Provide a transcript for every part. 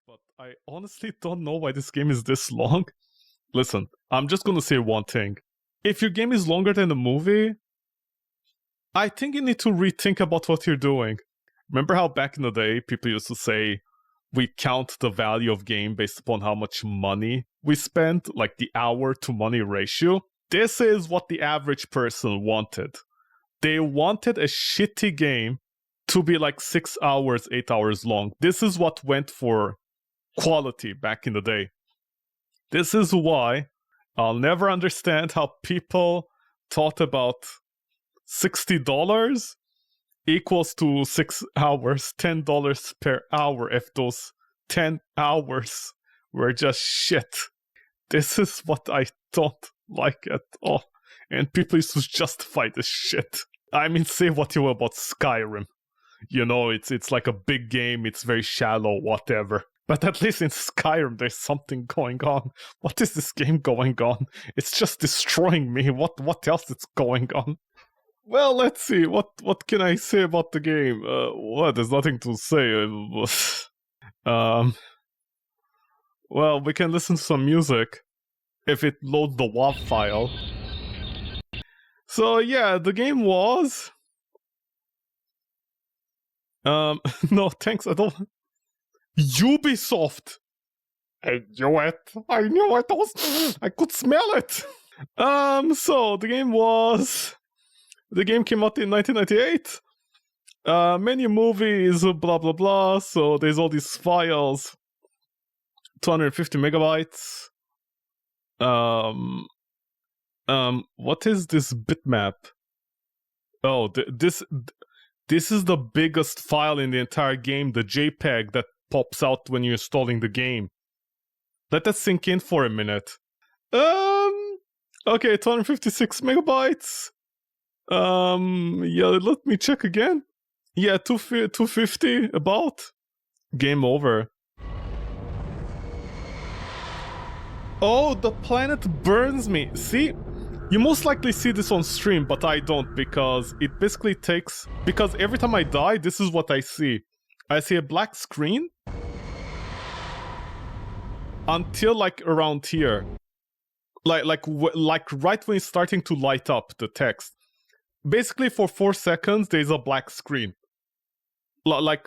but I honestly don't know why this game is this long. Listen, I'm just gonna say one thing. If your game is longer than the movie, I think you need to rethink about what you're doing. Remember how back in the day, people used to say, we count the value of game based upon how much money we spent, like the hour to money ratio? This is what the average person wanted. They wanted a shitty game to be like 6 hours, 8 hours long. This is what went for quality back in the day. This is why I'll never understand how people thought about $60 equals to 6 hours, $10 per hour if those 10 hours were just shit. This is what I don't like at all. And people used to justify this shit. I mean, say what you will about Skyrim. You know, it's like a big game, it's very shallow, whatever. But at least in Skyrim, there's something going on. What is this game going on? It's just destroying me. What else is going on? Well, let's see. What can I say about the game? Well, there's nothing to say. Well, we can listen to some music if it loads the WAV file. So yeah, the game was... no, thanks, I don't... Ubisoft! I knew it! I could smell it! So the game was... The game came out in 1998. Many movies, blah blah blah, so there's all these files. 250 megabytes. What is this bitmap? Oh, this is the biggest file in the entire game, the JPEG that pops out when you're installing the game. Let that sink in for a minute. Okay, 256 megabytes. Yeah, let me check again. Yeah, 250, about. Game over. Oh, the planet burns me. See? You most likely see this on stream, but I don't, because it basically takes... Because every time I die, this is what I see. I see a black screen until like around here. Like right when it's starting to light up, the text. Basically for 4 seconds, there's a black screen. I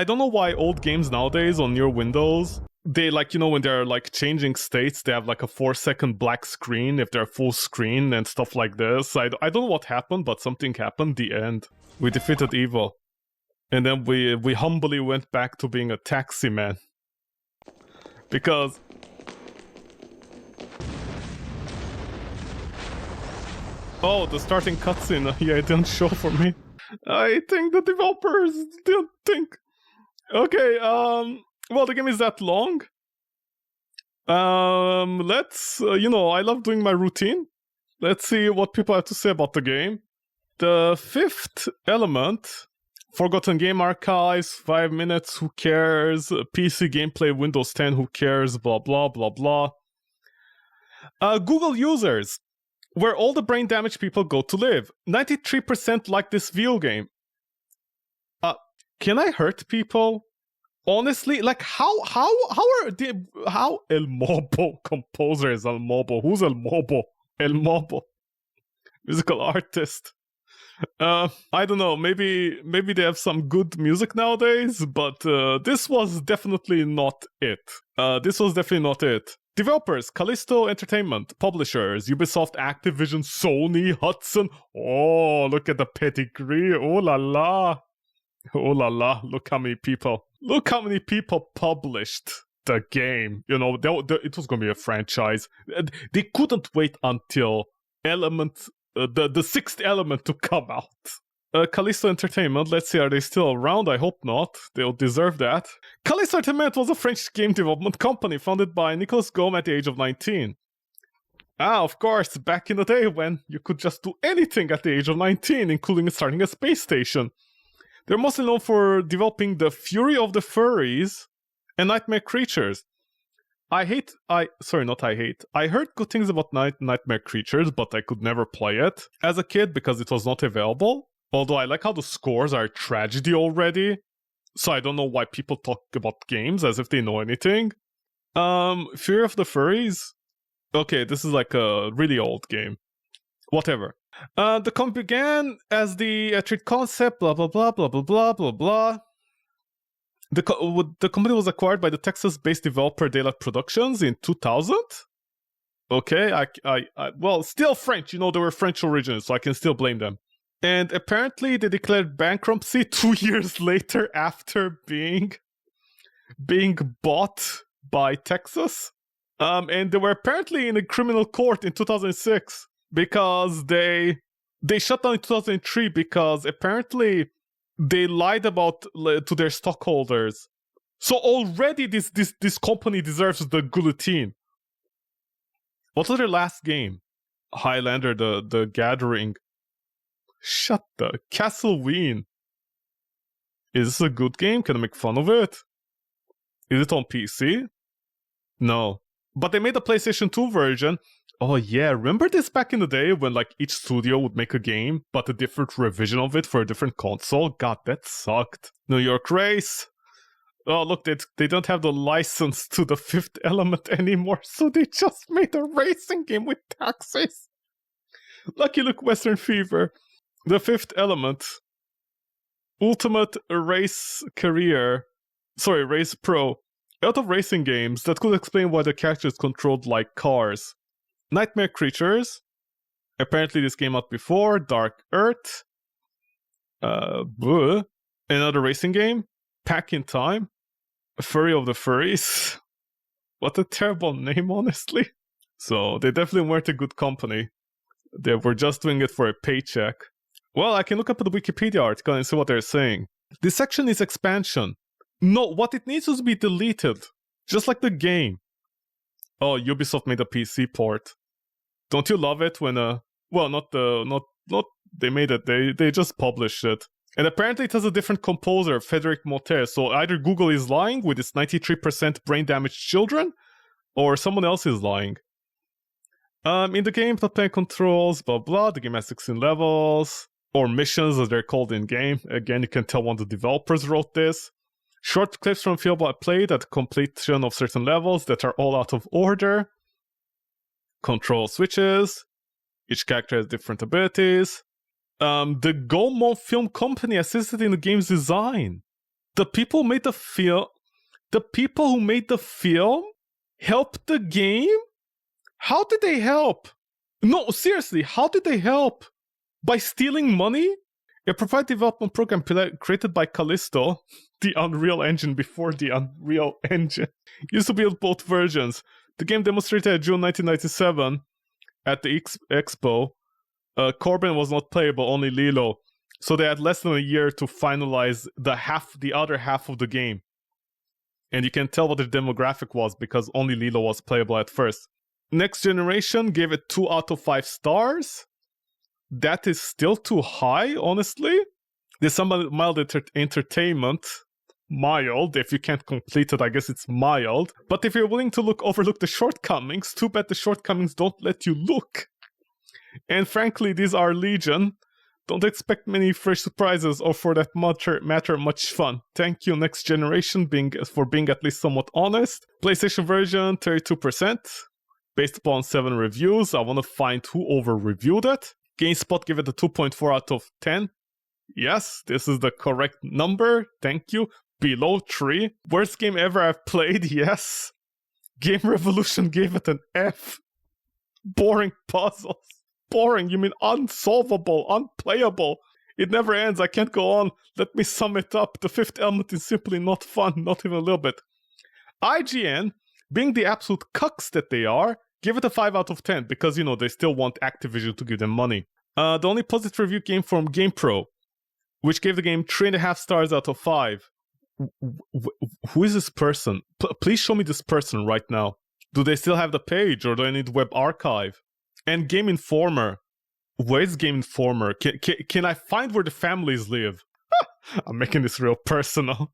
don't know why old games nowadays on your Windows... They, like, you know, when they're, like, changing states, they have, like, a 4-second black screen if they're full screen and stuff like this. I don't know what happened, but something happened. The end. We defeated evil. And then we humbly went back to being a taxi man. Because... Oh, the starting cutscene. Yeah, it didn't show for me. I think the developers didn't think... Okay, well, the game is that long. Let's, you know, I love doing my routine. Let's see what people have to say about the game. The fifth element, Forgotten Game Archives, 5 minutes, who cares? PC gameplay, Windows 10, who cares? Blah, blah, blah, blah. Google users, where all the brain damaged people go to live. 93% like this video game. Can I hurt people? Honestly, like how El Mobo composer is El Mobo? Who's El Mobo? El Mobo, musical artist. I don't know. Maybe they have some good music nowadays, but this was definitely not it. Developers: Callisto Entertainment. Publishers: Ubisoft, Activision, Sony, Hudson. Oh, look at the pedigree. Oh la la. Oh la la. Look how many people. Look how many people published the game. You know, it was going to be a franchise. They couldn't wait until the sixth element to come out. Callisto Entertainment, let's see, are they still around? I hope not. They'll deserve that. Callisto Entertainment was a French game development company founded by Nicolas Gaume at the age of 19. Of course, back in the day when you could just do anything at the age of 19, including starting a space station. They're mostly known for developing The Fury of the Furries and Nightmare Creatures. I heard good things about Nightmare Creatures, but I could never play it as a kid because it was not available. Although I like how the scores are tragedy already. so I don't know why people talk about games as if they know anything. Fear of the Furries. Okay, this is like a really old game. Whatever. The comic began as the treat concept, blah blah blah blah blah blah blah blah. The company was acquired by the Texas-based developer Daylight Productions in 2000. Okay, well, still French. You know, they were French origins, so I can still blame them. And apparently, they declared bankruptcy 2 years later after being bought by Texas. And they were apparently in a criminal court in 2006 because they shut down in 2003 because apparently they lied about to their stockholders. So already this company deserves the guillotine. What was their last game? Highlander, the Gathering. Shut the Castlevania. Is this a good game? Can I make fun of it? Is it on PC? No. But they made a PlayStation 2 version. Oh yeah, remember this back in the day when like each studio would make a game, but a different revision of it for a different console? God, that sucked. New York Race. Oh look, they don't have the license to the Fifth Element anymore, so they just made a racing game with taxis. Lucky Luke Western Fever. The Fifth Element. Ultimate Race Career. Sorry, Race Pro. A lot of racing games that could explain why the characters controlled like cars. Nightmare Creatures. Apparently this came out before. Dark Earth. Another racing game. Pack in Time. Furry of the Furries. What a terrible name, honestly. So they definitely weren't a good company. They were just doing it for a paycheck. Well, I can look up at the Wikipedia article and see what they're saying. This section is expansion. No, what it needs is to be deleted. Just like the game. Oh, Ubisoft made a PC port. Don't you love it when well, not they made it, they just published it. And apparently it has a different composer, Frédéric Motter, so either Google is lying with its 93% brain damaged children, or someone else is lying. In the game, the player controls, blah blah, the game has 16 levels, or missions as they're called in game. Again, you can tell one of the developers wrote this. Short clips from film played at completion of certain levels that are all out of order. Control switches. Each character has different abilities. The Gaumont Film Company assisted in the game's design. The people who made the film helped the game? How did they help? No, seriously, how did they help? By stealing money? A proprietary development program created by Callisto, the Unreal Engine before the Unreal Engine, used to build both versions. The game demonstrated in June 1997 at the Expo. Corbin was not playable, only Lilo. So they had less than a year to finalize the other half of the game. And you can tell what the demographic was because only Lilo was playable at first. Next Generation gave it 2 out of 5 stars. That is still too high, honestly. There's some mild entertainment. Mild. If you can't complete it, I guess it's mild. But if you're willing to overlook the shortcomings, too bad the shortcomings don't let you look. And frankly, these are legion. Don't expect many fresh surprises or for that matter much fun. Thank you, Next Generation, for being at least somewhat honest. PlayStation version, 32%. Based upon 7 reviews. I want to find who over-reviewed it. GameSpot gave it a 2.4 out of 10. Yes, this is the correct number. Thank you. Below 3. Worst game ever I've played. Yes. Game Revolution gave it an F. Boring puzzles. Boring, you mean unsolvable, unplayable. It never ends, I can't go on. Let me sum it up. The Fifth Element is simply not fun, not even a little bit. IGN, being the absolute cucks that they are, give it a 5 out of 10 because, they still want Activision to give them money. The only positive review came from GamePro, which gave the game 3.5 stars out of 5. Who is this person? Please show me this person right now. Do they still have the page or do I need web archive? And Game Informer. Where's Game Informer? Can I find where the families live? I'm making this real personal.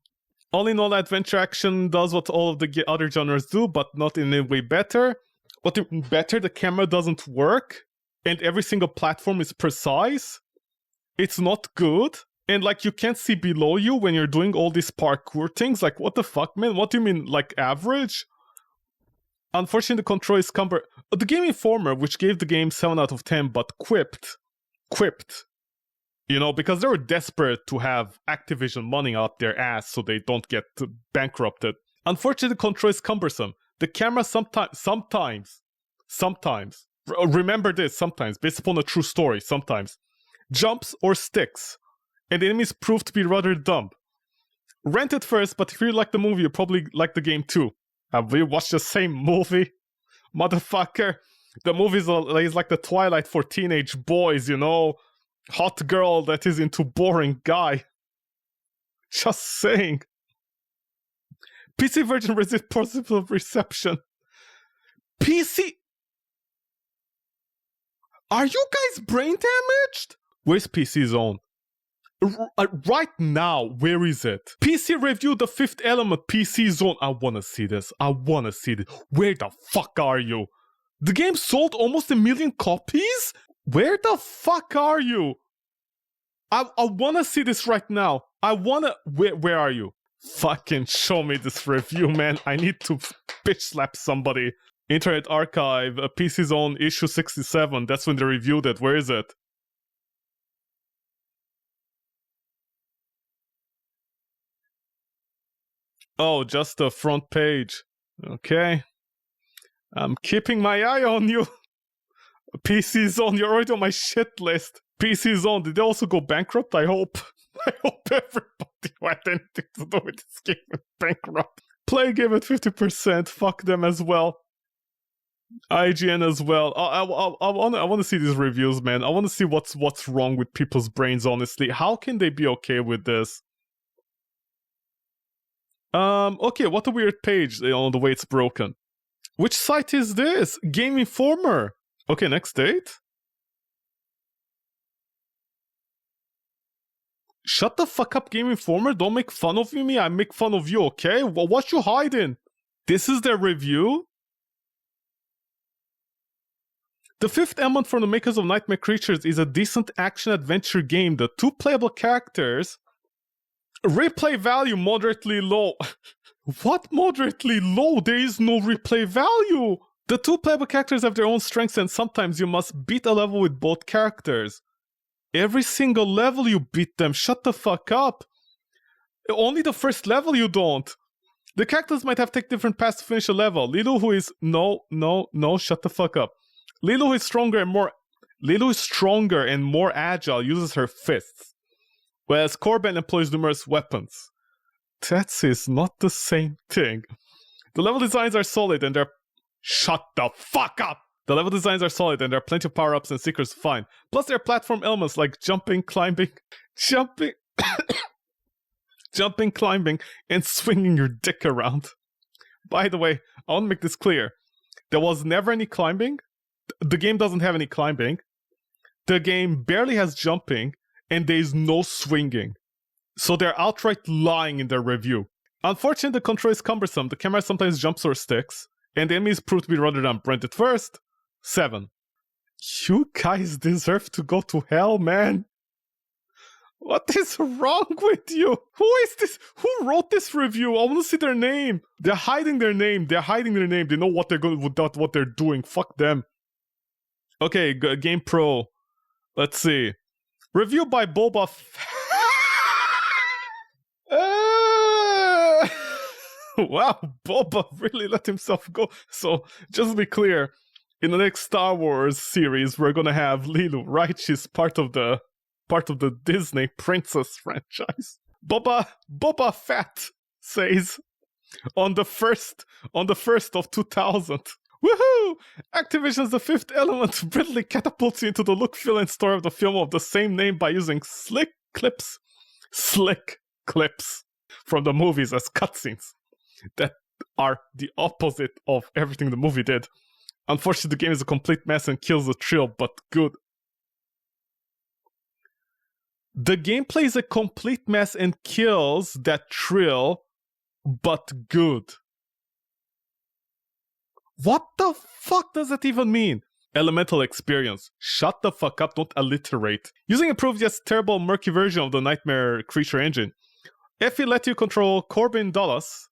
All in all, adventure action does what all of the other genres do, but not in any way better. What better, the camera doesn't work, and every single platform is precise. It's not good. And like you can't see below you when you're doing all these parkour things. Like what the fuck, man? What do you mean, like average? Unfortunately, the control is cumbersome. The Game Informer, which gave the game 7 out of 10, but quipped, you know, because they were desperate to have Activision money out their ass so they don't get bankrupted. Unfortunately, the control is cumbersome. The camera sometimes, remember this, sometimes, based upon a true story, sometimes, jumps or sticks, and the enemies prove to be rather dumb. Rent it first, but if you like the movie, you probably like the game too. Have we watched the same movie? Motherfucker. The movie is like the Twilight for teenage boys, you know? Hot girl that is into boring guy. Just saying. PC version resists positive reception. PC... Are you guys brain damaged? Where's PC Zone? Right now, where is it? PC review The Fifth Element, PC Zone. I wanna see this. Where the fuck are you? The game sold almost 1 million copies? Where the fuck are you? I wanna see this right now. Where are you? Fucking show me this review, man. I need to bitch slap somebody. Internet Archive, PC Zone issue 67. That's when they reviewed it. Where is it? Oh, just the front page. Okay. I'm keeping my eye on you. PC Zone, you're already on my shit list. PC Zone, did they also go bankrupt? I hope. I hope everybody who had anything to do with this game went bankrupt. Play gave it 50%. Fuck them as well. IGN as well. I want to see these reviews, man. I want to see what's wrong with people's brains, honestly. How can they be okay with this? Okay, what a weird page on the way it's broken. Which site is this? Game Informer. Okay, next date. Shut the fuck up, Game Informer. Don't make fun of me. I make fun of you, okay? What you hiding? This is their review? The Fifth Element from the makers of Nightmare Creatures is a decent action-adventure game. The 2 playable characters... Replay value moderately low. What moderately low? There is no replay value. The 2 playable characters have their own strengths and sometimes you must beat a level with both characters. Every single level you beat them. Shut the fuck up. Only the first level you don't. The characters might have taken different paths to finish a level. Lilu, who is... No, shut the fuck up. Lilu, who is stronger and more agile, uses her fists. Whereas Corben employs numerous weapons. That is not the same thing. The level designs are solid and they're... Shut the fuck up! The level designs are solid and there are plenty of power-ups and secrets to find. Plus there are platform elements like jumping, climbing, climbing, and swinging your dick around. By the way, I want to make this clear. There was never any climbing. The game doesn't have any climbing. The game barely has jumping. And there's no swinging. So they're outright lying in their review. Unfortunately, the control is cumbersome. The camera sometimes jumps or sticks. And the enemies prove to be rather dumb. Rent it first. 7. You guys deserve to go to hell, man. What is wrong with you? Who is this? Who wrote this review? I want to see their name. They're hiding their name. They know what they're going with, what they're doing. Fuck them. Okay, Game Pro. Let's see. Review by Boba Wow, Boba really let himself go. So, just to be clear, in the next Star Wars series, we're gonna have Lilu, right? She's part of the Disney princess franchise. Boba Fett says on the first of 2000. Woohoo! Activision's The Fifth Element brilliantly catapults you into the look, feel, and story of the film of the same name by using slick clips from the movies as cutscenes that are the opposite of everything the movie did. Unfortunately, the game is a complete mess and kills the thrill, but good. The gameplay is a complete mess and kills that thrill, but good. What the fuck does that even mean? Elemental experience. Shut the fuck up, don't alliterate. Using improved yet terrible murky version of the Nightmare Creature engine. Effie let you control Corbin Dallas,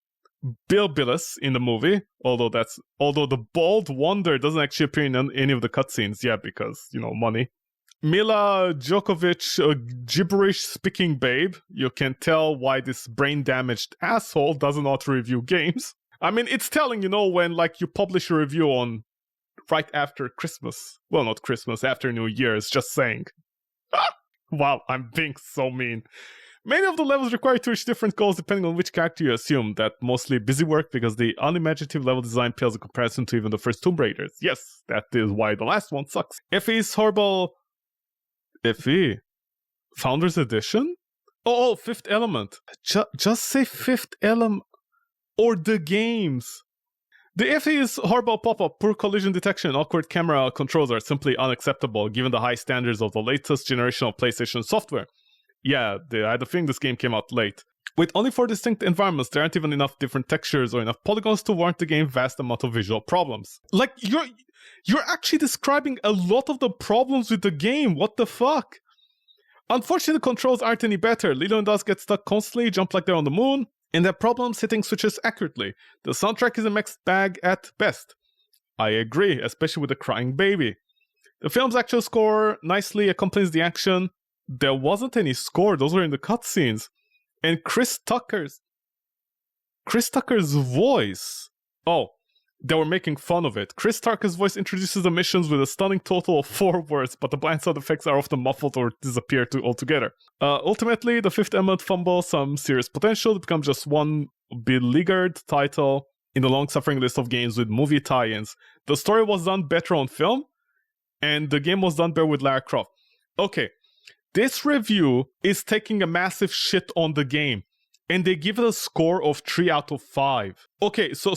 Bill Billis in the movie, although the Bald Wonder doesn't actually appear in any of the cutscenes, yeah, because, money. Mila Djokovic, a gibberish-speaking babe. You can tell why this brain-damaged asshole doesn't auto-review games. I mean, it's telling, when, you publish a review on right after Christmas. Well, not Christmas, after New Year's, just saying. Wow, I'm being so mean. Many of the levels require to reach different goals depending on which character you assume. That mostly busy work because the unimaginative level design pales in comparison to even the first Tomb Raiders. Yes, that is why the last one sucks. Effie's horrible... Effie? Founders Edition? Oh, Fifth Element. Just say Fifth Element. Or the games. The Effie's horrible pop-up, poor collision detection, and awkward camera controls are simply unacceptable given the high standards of the latest generation of PlayStation software. Yeah, I had a feeling this game came out late. With only 4 distinct environments, there aren't even enough different textures or enough polygons to warrant the game's vast amount of visual problems. You're actually describing a lot of the problems with the game, what the fuck? Unfortunately, the controls aren't any better. Lilo and Dust get stuck constantly, jump like they're on the moon, and have problems hitting switches accurately. The soundtrack is a mixed bag at best. I agree, especially with the crying baby. The film's actual score nicely accompanies the action. There wasn't any score, those were in the cutscenes. And Chris Tucker's voice. Oh, they were making fun of it. Chris Tucker's voice introduces the missions with a stunning total of 4 words, but the blind sound effects are often muffled or disappear altogether. Ultimately, the Fifth Element fumbles some serious potential to become just one beleaguered title in the long-suffering list of games with movie tie-ins. The story was done better on film, and the game was done better with Lara Croft. Okay, this review is taking a massive shit on the game. And they give it a score of 3 out of 5. Okay, so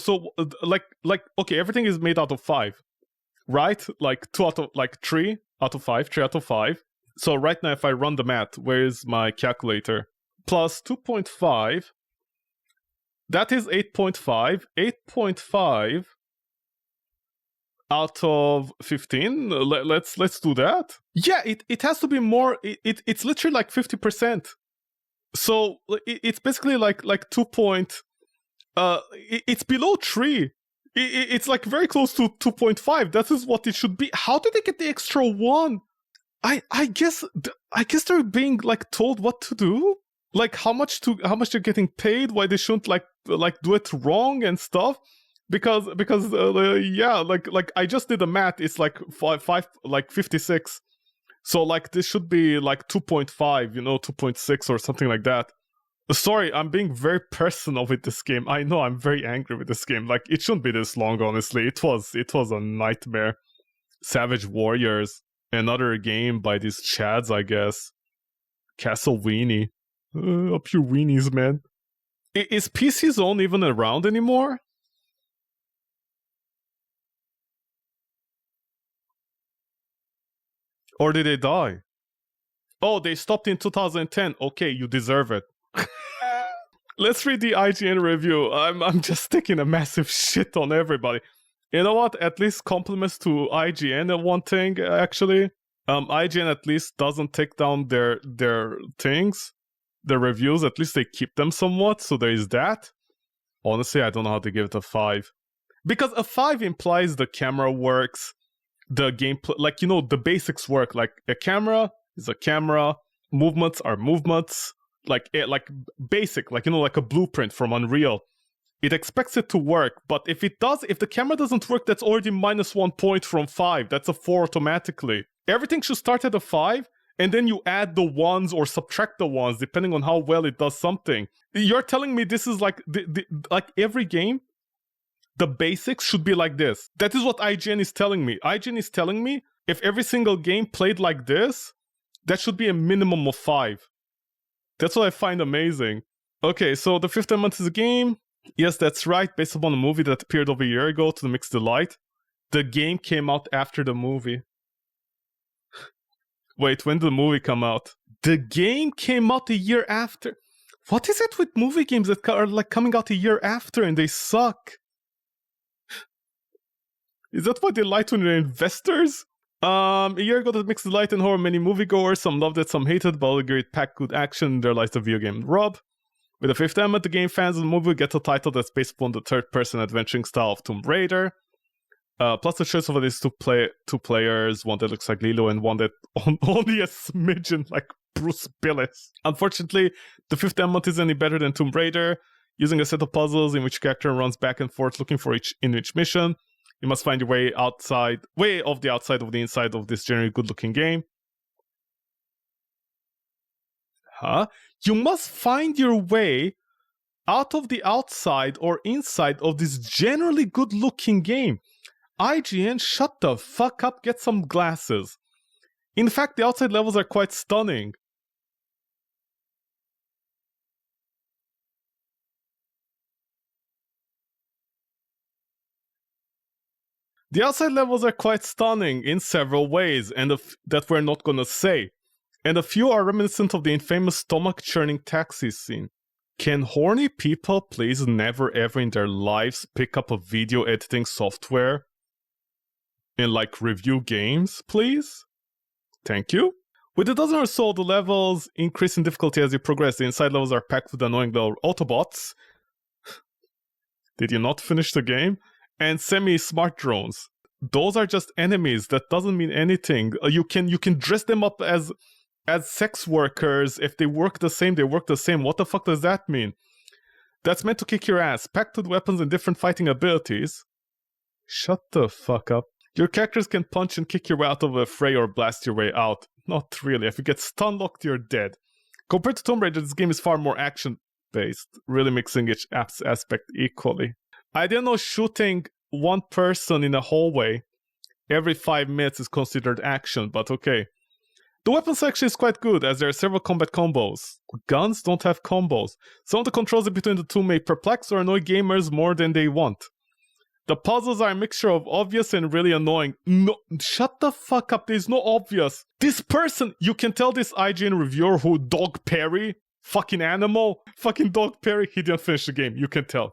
okay, everything is made out of 5, right? 3 out of 5, 3 out of 5. So right now, if I run the math, where is my calculator? Plus 2.5, that is 8.5. 8.5 out of 15. Let's do that. Yeah, it has to be more. It's literally like 50%. So it's basically like 2 it's below 3. It's like very close to 2.5. That is what it should be. How did they get the extra 1? I guess they're being like told what to do, like how much they're getting paid, why they shouldn't like do it wrong and stuff. Because yeah, like I just did the math. It's like 56. So, this should be, 2.5, 2.6 or something like that. Sorry, I'm being very personal with this game. I know I'm very angry with this game. It shouldn't be this long, honestly. It was a nightmare. Savage Warriors. Another game by these Chads, I guess. Castle Weenie. Up your weenies, man. Is PC Zone even around anymore? Or did they die? Oh, they stopped in 2010. Okay, you deserve it. Let's read the IGN review. I'm just taking a massive shit on everybody. You know what? At least compliments to IGN at one thing, actually. IGN at least doesn't take down their things, their reviews. At least they keep them somewhat, so there is that. Honestly, I don't know how to give it a 5. Because a 5 implies the camera works, the gameplay, the basics work. Like a camera is a camera, movements are movements, like basic, like a blueprint from Unreal. It expects it to work, but if the camera doesn't work, that's already -1 point from 5. That's a 4 automatically. Everything should start at a 5, and then you add the 1s or subtract the 1s depending on how well it does something. You're telling me this is like every game? The basics should be like this. That is what IGN is telling me. IGN is telling me if every single game played like this, that should be a minimum of 5. That's what I find amazing. Okay, so The Fifth Element is a game. Yes, that's right, based upon a movie that appeared over a year ago to the Mixed Delight. The game came out after the movie. Wait, when did the movie come out? The game came out a year after. What is it with movie games that are coming out a year after and they suck? Is that why they lie to their investors? A year ago that mixed light and horror, many moviegoers, some loved it, some hated, but all agreed it packed good action. There lies the video game Rob. With the fifth element, the game fans of the movie get a title that's based upon the third-person adventuring style of Tomb Raider. Plus the choice of these two players, one that looks like Lilo and one that only a smidgen like Bruce Willis. Unfortunately, the fifth element isn't any better than Tomb Raider. Using a set of puzzles in which character runs back and forth looking for each mission. You must find your way of the outside of the inside of this generally good-looking game. Huh? You must find your way out of the outside or inside of this generally good-looking game. IGN, shut the fuck up, get some glasses. In fact, the outside levels are quite stunning. The outside levels are quite stunning in several ways, and that we're not gonna say. And a few are reminiscent of the infamous stomach-churning taxi scene. Can horny people please never ever in their lives pick up a video editing software and like review games, please? Thank you. With a dozen or so, the levels increase in difficulty as you progress. The inside levels are packed with annoying little Autobots. Did you not finish the game? And semi-smart drones. Those are just enemies. That doesn't mean anything. You can dress them up as sex workers. If they work the same, they work the same. What the fuck does that mean? That's meant to kick your ass. Packed with weapons and different fighting abilities. Shut the fuck up. Your characters can punch and kick your way out of a fray or blast your way out. Not really. If you get stun locked, you're dead. Compared to Tomb Raider, this game is far more action-based, really mixing each aspect equally. I didn't know shooting one person in a hallway every 5 minutes is considered action, but okay. The weapon selection is quite good, as there are several combat combos. Guns don't have combos. Some of the controls between the two may perplex or annoy gamers more than they want. The puzzles are a mixture of obvious and really annoying. No, shut the fuck up, there's no obvious. This person, you can tell this IGN reviewer who Dog Perry, fucking animal, fucking Dog Perry, he didn't finish the game. You can tell.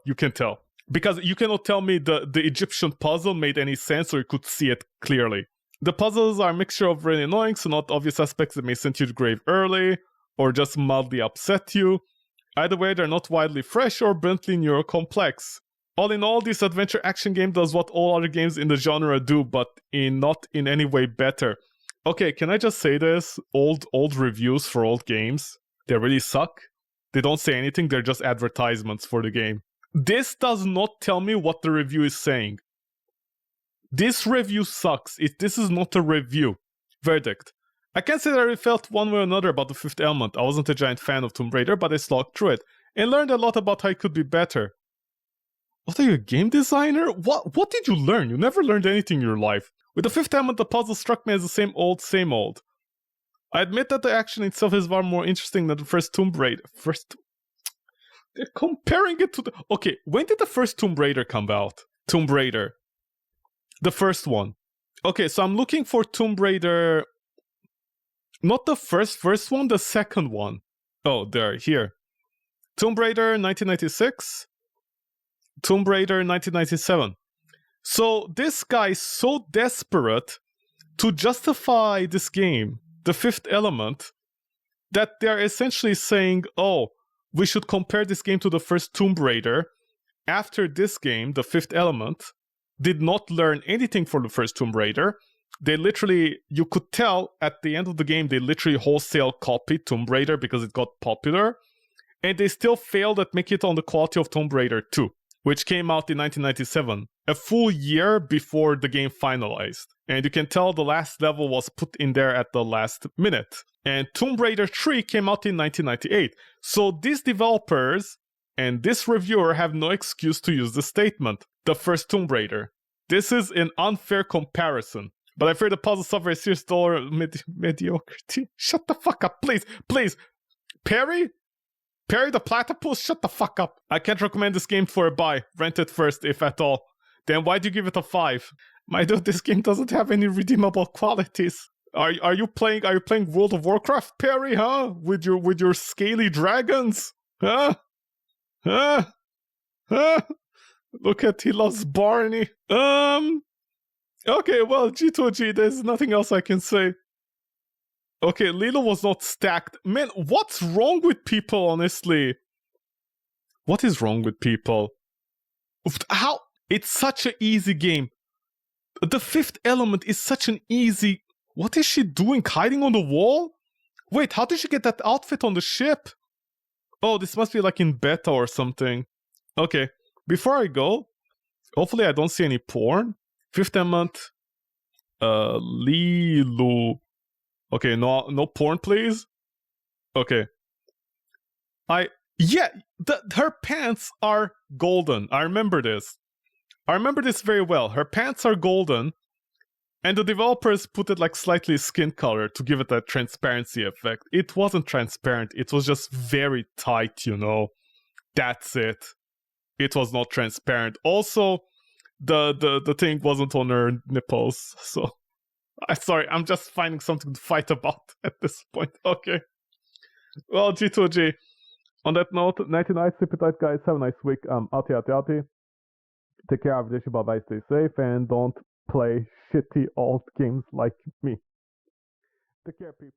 Because you cannot tell me the Egyptian puzzle made any sense or you could see it clearly. The puzzles are a mixture of really annoying, so not obvious aspects that may send you to the grave early, or just mildly upset you. Either way, they're not wildly fresh or bluntly neurocomplex. All in all, this adventure action game does what all other games in the genre do, but not in any way better. Okay, can I just say this? Old reviews for old games, they really suck. They don't say anything, they're just advertisements for the game. This does not tell me what the review is saying. This review sucks. This is not a review. Verdict. I can't say that I felt one way or another about the fifth element. I wasn't a giant fan of Tomb Raider, but I slogged through it and learned a lot about how it could be better. What, are you a game designer? What did you learn? You never learned anything in your life. With the fifth element, the puzzle struck me as the same old. I admit that the action itself is far more interesting than the first Tomb Raider. They're comparing it to the... Okay, when did the first Tomb Raider come out? Tomb Raider. The first one. Okay, so I'm looking for Tomb Raider... Not the first one, the second one. Oh, there, here. Tomb Raider 1996. Tomb Raider 1997. So this guy is so desperate to justify this game, the fifth element, that they're essentially saying, oh, we should compare this game to the first Tomb Raider. After this game, the fifth element, did not learn anything from the first Tomb Raider. They literally, you could tell at the end of the game, they literally wholesale copied Tomb Raider because it got popular. And they still failed at making it on the quality of Tomb Raider 2, which came out in 1997, a full year before the game finalized. And you can tell the last level was put in there at the last minute. And Tomb Raider 3 came out in 1998. So these developers and this reviewer have no excuse to use the statement, the first Tomb Raider. This is an unfair comparison. But I fear the puzzle suffer a serious dollar mediocrity. Shut the fuck up, please. Perry the platypus, shut the fuck up. I can't recommend this game for a buy. Rent it first, if at all. Then why'd you give it a 5? My dude, this game doesn't have any redeemable qualities. Are you playing World of Warcraft, Perry, huh? With your scaly dragons? Huh? Look at, he loves Barney. Okay, well, G2G, there's nothing else I can say. Okay, Lilo was not stacked. Man, what's wrong with people, honestly? What is wrong with people? How? It's such an easy game. The fifth element is such an easy... What is she doing? Hiding on the wall? Wait, how did she get that outfit on the ship? Oh, this must be like in beta or something. Okay, before I go, hopefully I don't see any porn. Fifth element, Lilu. Okay, no porn, please. Okay. Yeah, her pants are golden. I remember this. I remember this very well. Her pants are golden, and the developers put it like slightly skin color to give it a transparency effect. It wasn't transparent. It was just very tight, you know. That's it. It was not transparent. Also, the thing wasn't on her nipples, so sorry, I'm just finding something to fight about at this point. Okay. Well, G2G. On that note, 99 super tight guys. Have a nice week. Outie. Take care, everybody. Bye bye. Stay safe and don't play shitty old games like me. Take care, peeps.